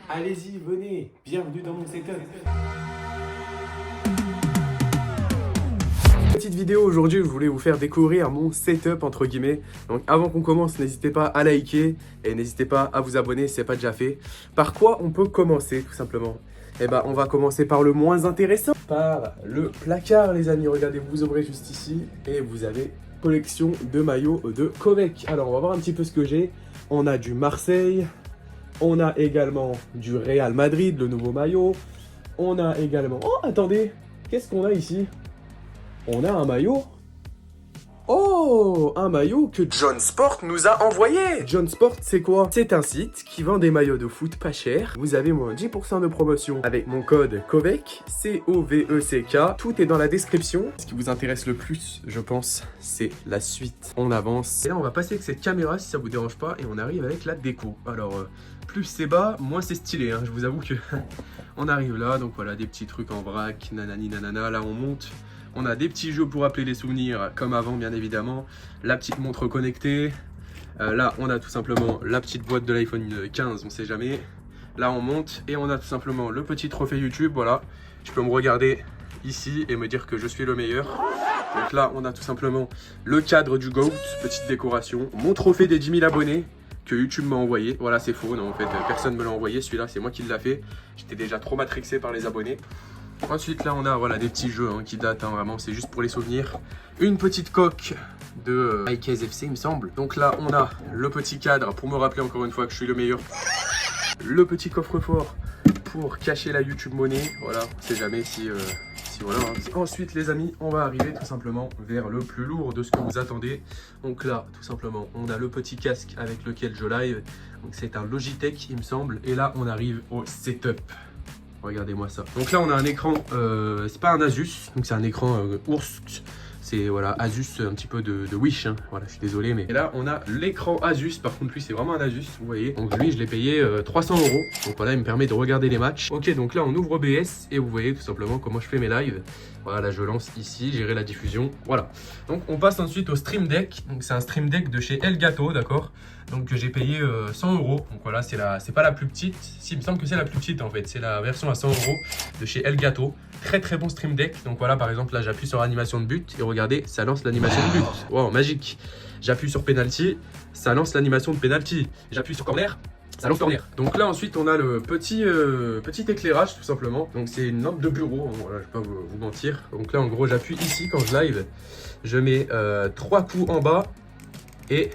Allez-y, venez, bienvenue dans mon setup. Petite vidéo aujourd'hui, je voulais vous faire découvrir mon setup entre guillemets. Donc avant qu'on commence, n'hésitez pas à liker et n'hésitez pas à vous abonner si ce n'est pas déjà fait. Par quoi on peut commencer tout simplement? Eh ben on va commencer par le moins intéressant, par le placard les amis. Regardez, vous ouvrez juste ici et vous avez collection de maillots de Kovac. Alors on va voir un petit peu ce que j'ai. On a du Marseille, on a également du Real Madrid, le nouveau maillot. On a également... Oh attendez, qu'est-ce qu'on a ici? On a un maillot. Oh, un maillot que John Sport nous a envoyé. John Sport, c'est quoi? C'est un site qui vend des maillots de foot pas cher. Vous avez moins 10% de promotion avec mon code KOVEC, C-O-V-E-C-K. Tout est dans la description. Ce qui vous intéresse le plus, je pense, c'est la suite. On avance. Et là, on va passer avec cette caméra si ça vous dérange pas et on arrive avec la déco. Alors, plus c'est bas, moins c'est stylé. Hein. Je vous avoue que on arrive là. Donc voilà, des petits trucs en vrac, nanani nanana. Là, on monte. On a des petits jeux pour rappeler les souvenirs, comme avant bien évidemment. La petite montre connectée. Là, on a tout simplement la petite boîte de l'iPhone 15, on sait jamais. Là, on monte et on a tout simplement le petit trophée YouTube. Voilà, tu peux me regarder ici et me dire que je suis le meilleur. Donc là, on a tout simplement le cadre du GOAT, petite décoration. Mon trophée des 10 000 abonnés que YouTube m'a envoyé. Voilà, c'est faux, non, en fait, personne ne me l'a envoyé. Celui-là, c'est moi qui l'ai fait. J'étais déjà trop matrixé par les abonnés. Ensuite là on a voilà, des petits jeux qui datent vraiment, c'est juste pour les souvenirs. Une petite coque de iCase FC il me semble. Donc là on a le petit cadre pour me rappeler encore une fois que je suis le meilleur. Le petit coffre-fort pour cacher la YouTube monnaie. Voilà, on sait jamais si voilà. Ensuite les amis, on va arriver tout simplement vers le plus lourd de ce que vous attendez. Donc là tout simplement on a le petit casque avec lequel je live. Donc c'est un Logitech il me semble. Et là on arrive au setup. Regardez-moi ça. Donc là on a un écran, c'est pas un Asus, donc c'est un écran Ours. C'est voilà, Asus un petit peu de Wish, hein. Voilà, je suis désolé, mais... Et là on a l'écran Asus, par contre lui c'est vraiment un Asus, vous voyez. Donc lui je l'ai payé 300 €. Donc voilà, il me permet de regarder les matchs. Ok, donc là on ouvre OBS et vous voyez tout simplement comment je fais mes lives. Voilà, là je lance ici, gérer la diffusion, voilà. Donc on passe ensuite au Stream Deck. Donc c'est un Stream Deck de chez Elgato, d'accord. Donc que j'ai payé 100 €. Donc voilà, c'est pas la plus petite. Si, il me semble que c'est la plus petite en fait. C'est la version à 100 € de chez Elgato. Très très bon Stream Deck. Donc voilà, par exemple là j'appuie sur animation de but et regardez, ça lance l'animation de but. Wow, magique. J'appuie sur penalty, ça lance l'animation de penalty. J'appuie sur corner, ça lance corner. Donc là ensuite on a le petit éclairage tout simplement. Donc c'est une lampe de bureau, hein. Voilà, je vais pas vous mentir. Donc là en gros j'appuie ici quand je live. Je mets 3 coups en bas et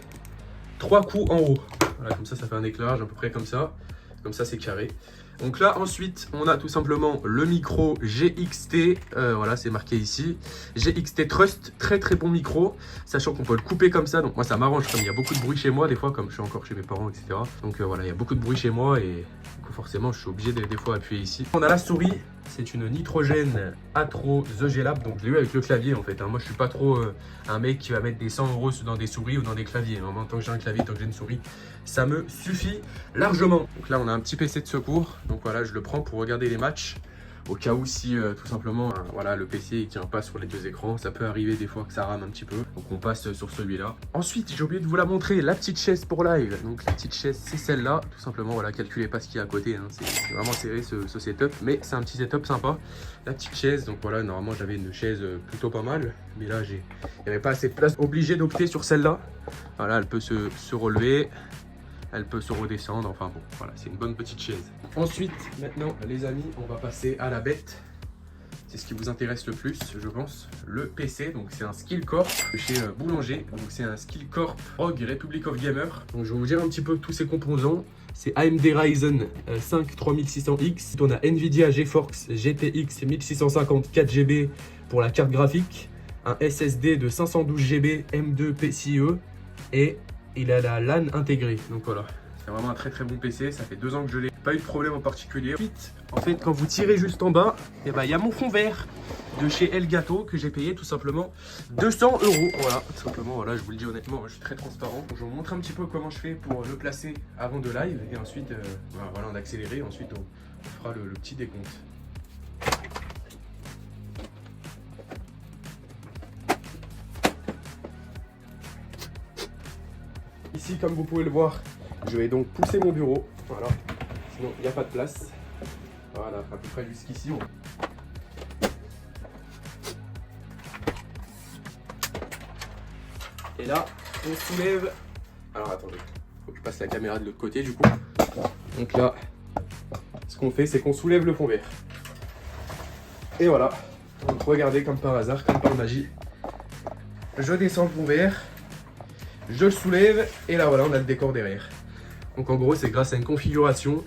3 coups en haut. Voilà, comme ça fait un éclairage à peu près comme ça. Comme ça c'est carré. Donc là ensuite on a tout simplement le micro GXT, voilà c'est marqué ici, GXT Trust, très très bon micro, sachant qu'on peut le couper comme ça, donc moi ça m'arrange comme il y a beaucoup de bruit chez moi des fois, comme je suis encore chez mes parents etc. Donc voilà, il y a beaucoup de bruit chez moi et forcément je suis obligé des fois appuyer ici. On a la souris, c'est une Nitrogen Atro The G-Lab, donc je l'ai eu avec le clavier en fait, hein. Moi je suis pas trop un mec qui va mettre des 100 € dans des souris ou dans des claviers, hein. Tant que j'ai un clavier, tant que j'ai une souris, ça me suffit largement. Donc là on a un petit PC de secours, donc voilà je le prends pour regarder les matchs. Au cas où si tout simplement voilà, le PC il tient pas sur les deux écrans, ça peut arriver des fois que ça rame un petit peu, donc on passe sur celui-là. Ensuite j'ai oublié de vous la montrer, la petite chaise pour live. Donc la petite chaise c'est celle-là, tout simplement, voilà, calculez pas ce qu'il y a à côté, hein. C'est vraiment serré ce setup, mais c'est un petit setup sympa. La petite chaise, donc voilà, normalement j'avais une chaise plutôt pas mal, mais là il n'y avait pas assez de place, obligé d'opter sur celle-là. Voilà, elle peut se relever, elle peut se redescendre, enfin bon, voilà, c'est une bonne petite chaise. Ensuite, maintenant, les amis, on va passer à la bête. C'est ce qui vous intéresse le plus, je pense, le PC. Donc c'est un Skillcorp de chez Boulanger. Donc c'est un Skillcorp ROG Republic of Gamer. Donc je vais vous dire un petit peu tous ces composants. C'est AMD Ryzen 5 3600X. On a Nvidia GeForce GTX 1650 4GB pour la carte graphique. Un SSD de 512 GB M2 PCIe. Et il a la LAN intégrée. Donc voilà. C'est vraiment un très très bon PC, ça fait 2 ans que je l'ai, pas eu de problème en particulier. Ensuite, en fait, quand vous tirez juste en bas, et ben, y a mon fond vert de chez Elgato que j'ai payé tout simplement 200 €. Voilà, tout simplement, voilà, je vous le dis honnêtement, je suis très transparent. Je vais vous montrer un petit peu comment je fais pour le placer avant de live et ensuite, voilà, en accéléré, ensuite on fera le petit décompte. Ici, comme vous pouvez le voir, je vais donc pousser mon bureau, voilà, sinon il n'y a pas de place. Voilà, à peu près jusqu'ici. Et là, on soulève. Alors attendez, faut que je passe la caméra de l'autre côté du coup. Donc là, ce qu'on fait, c'est qu'on soulève le fond vert. Et voilà. Donc regardez, comme par hasard, comme par magie. Je descends le fond vert, je le soulève, et là voilà, on a le décor derrière. Donc en gros, c'est grâce à une configuration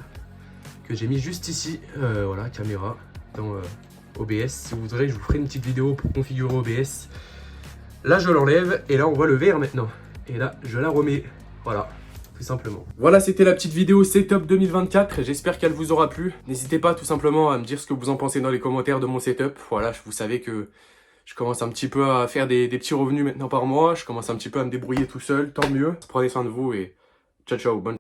que j'ai mis juste ici, voilà, caméra, dans OBS. Si vous voudrez, je vous ferai une petite vidéo pour configurer OBS. Là, je l'enlève, et là, on voit le vert maintenant. Et là, je la remets, voilà, tout simplement. Voilà, c'était la petite vidéo setup 2024, j'espère qu'elle vous aura plu. N'hésitez pas tout simplement à me dire ce que vous en pensez dans les commentaires de mon setup. Voilà, vous savez que je commence un petit peu à faire des petits revenus maintenant par mois, je commence un petit peu à me débrouiller tout seul, tant mieux. Prenez soin de vous et ciao ciao, bonne